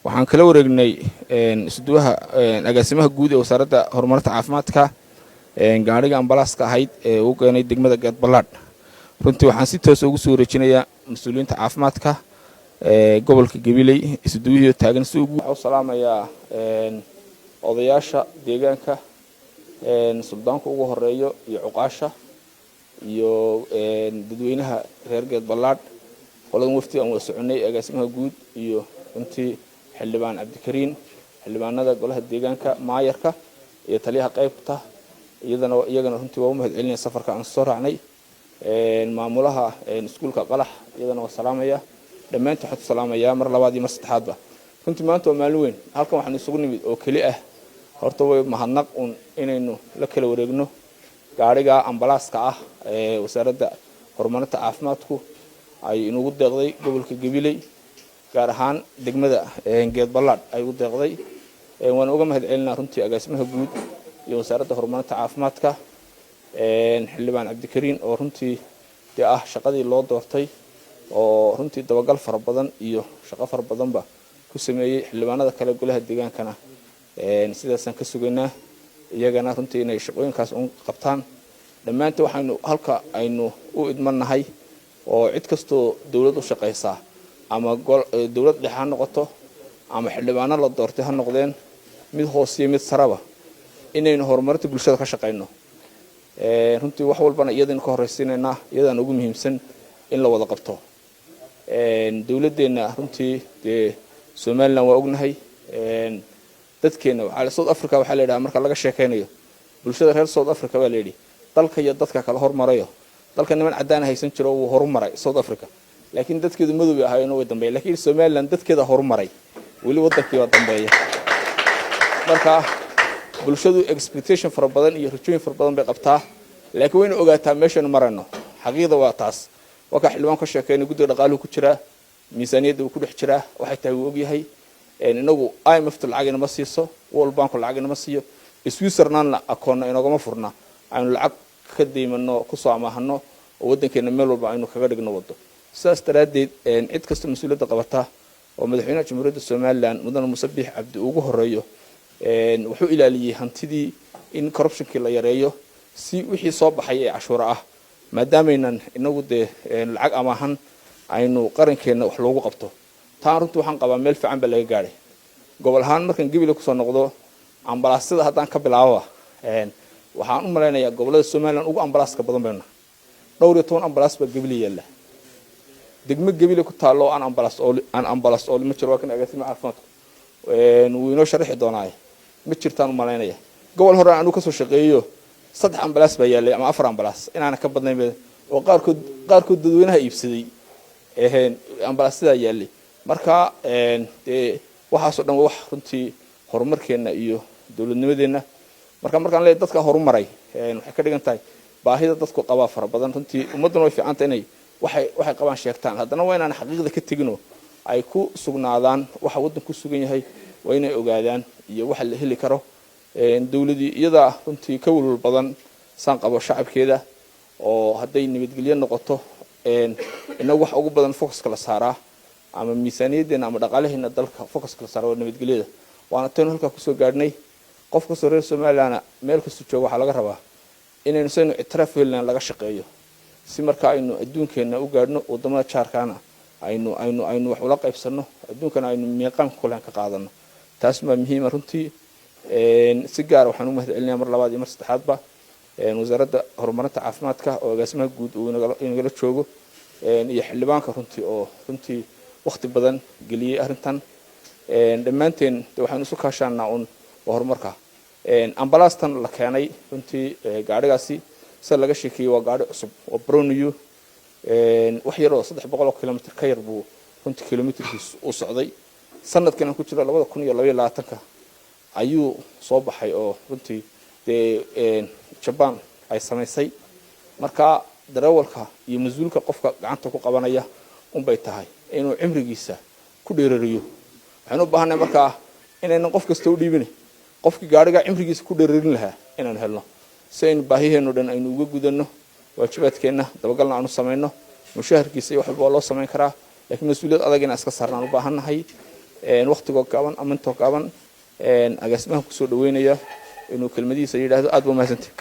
waxaan kala wareegnay isduwaha agaasimaha guud ee wasaaradda horumarinta caafimaadka gaariga ambalaaska ahayd ee uu keenay degmada Geedbalaadh runtii waxaan si toos ugu soo wareejinayaa mas'uuliyiinta caafimaadka gobolka Gabiley isduwihii taagan si ugu salaamayaa odayaasha deegaanka suldaanka ugu horeeyo iyo cuqaasha iyo dadweynaha reer Geedbalaadh qoladan wafti aan wada soconay agaasimaha guud iyo runtii xildhibaan Cabdikariin xildhibaanada golaha deegaanka maayarka iyo taliyaha qaybta iyagana runtii waa u mahad celinay safarka aan soo raacnay maamulaha iskuulka Qalax iyadana waa salaamaya dhamaantii waxaan salaamayaa mar labaad iyo mar saddexaadba runtii maanta waa maalin weyn halkan waxaan isugu nimid oo kali ah horta way mahadnaq inaynu la kala wareegno gaariga ambalaaska ah ee wasaaradda horumarinta caafimaadku ay inugu deeqday gobolka Gabiley gaar ahaan degmada Geedbalaadh ay ugu deeqday waan uga mahad celinaa runtii agaasimaha guud iyo wasaaradda horumarinta caafimaadka xildhibaan Cabdikariin oo runtii ah shaqadii loo doortay oo runtii dabagal fara badan iyo shaqo fara badanba ku sameeyay xildhibaanada kale golaha deegaankana sidaasan ka sugaynaa iyagana runtii inay shaqooyinkaas u qabtaan dhamaantii waxaanu halka aynu u idmanahay oo cid kastoo dawlad u shaqeysa ama dawlad dhexe ha noqoto ama xildhibaano la doortay ha noqdeen mid hoos iyo mid saraba inaynu horumarinta bulshada ka shaqeyno runtii wax walbana iyadana ka horeysiinayna iyadana ugu muhiimsan in la wada qabto dawladeena runtii Soomaaliland waa ognahay dadkeena waxa South Africa waxa la yiraahdaa marka laga sheekeynayo bulshada reer South Africa waa la yiri dalka iyo dadka kala hormarayo dalka niman cadaan haysan jiro uu horumaray South Africa laakiin dadkeedu madow ahaayeen way dambeeyay laakiin Soomaaliland dadkeeda horumaray wali wadankii waa dambeeyay marka bulshadu expectation fara badan iyo rajooyin fara badan bay qabtaa laakiin wayna ogaataa meeshan marayno xaqiiqda waa taas waxa xilwaan ka sheekeynay guddiga dhaqaaluhu ku jira miisaaniyadda uu ku dhex jira waxay tahay uu og yahay inagu IMF lacagina ma siiso World Bank lacagina ma siiyo Switzerland akoon inagama furna aynu lacag ka deymano ku soo amaahano oo wadankeena meel walba aynu kaga dhigno wado sidaas daraadeed cid kasta mas'uuliyadda qabata oo madaxweynaha jamhuuriyadda Soomaaliland mudane Muuse Biixi Cabdi ugu horeeyo wuxuu ilaaliyay hantidii in corruptionkii la yareeyo si wixii soo baxay ee cashuur ah maadaameynan inagu lacag amaahan aynu qarankeena wax loogu qabto taan runtii waxaan qabaa meel fiican ba laga gaaray gobol ahaan markan Gabiley ku soo noqdo ambalaasada haddaan ka bilaabo waxaan u maleynayaa gobolada Soomaaliland ugu ambalaaska badan bayna dhowr iyo 10 ambalaas ba Gabiley yaala degmo Gabiley ku taalo aan ambalaas oo ma jiro kan agaasima caafimaadku wuu inoo sharaxi doonaa ma jirtaan u maleynaya gobol hore aanu ka soo shaqeeyo 3 ambalaas baa yaalay ama 4 ambalaas inaana ka badnayn oo qaarkood dadweynaha iibsaday ambalaasada yaalay marka waxaas oo dhan wax runtii horumarkeena iyo dawladnimadeena markaan leeyahay dadka horumaray waxay ka dhigan tahay baahida dadku qaba fara badan runtii ummaduna way fiican tahay inay waxay qabaan sheegtaan haddana waa inaan xaqiiqda ka tagino ay ku sugnaadaan waxa wadanku ku sugan yahay waa inay ogaadaan iyo waxa la heli karo dawladii iyada runtii ka walwal badan san qabo shacabkeeda oo haday nabadgelyo noqoto inagu wax ugu badan focus kala saaraa ama miisaaniyadeena ama dhaqaalaheena dalka focus kala saaraa nabadgelyada waana tan halka ku soo gaadhnay qofka soo reer Soomaaliland meel kasta jooga waxa laga rabaa inaynu saynu itraaf weelna laga shaqeeyo si marka aynu adduunkeena u gaadhno wadamada jaarkaana aynu wax ula qaybsano adduunkana aynu meeqaan kulan ka qaadano taas ma muhiim runtii si gaar waxaan u mahad celinayaa mar labaad iyo mar saddexaadba wasaaradda horumarinta caafimaadka oo agaasimaha guud uu inagala joogo iyo xildhibaanka runtii waqti badan geliyay arintan dhamaanteen waxaan isu kaashanaa horumarka ambalaastan la keenay runtii gaarigaasi sida laga sheekiyay waa gaari cusub oo broniyo wax yar oo 300 kilomitir ka yar buu runtii kilomitirkiisu u socday sanadkan ku jira 2022 ayuu soo baxay oo runtii Japan ay sameysay marka darawalka iyo mas'uulka qofka gacanta ku qabanaya bay tahay inuu cimrigiisa ku dheerariyo waxaan u baahanahay marka inaynan qof kasta u dhiibin qofkii gaariga cimrigiisa ku dheerarin lahaa inaan helno si aynu baahiyeeno dhan aynu uga gudano waajibaadkeena dabagalna aanu sameeyno mushaharkiisa iyo wax walba loo sameyn karaa laakiin mas'uuliyad adag in iska saarnaan u baahanahay waqtigo gaaban ama inta gaaban agaasimaha ku soo dhaweynaya inuu kelmadiisa yiraahdo aad buu mahadsantahay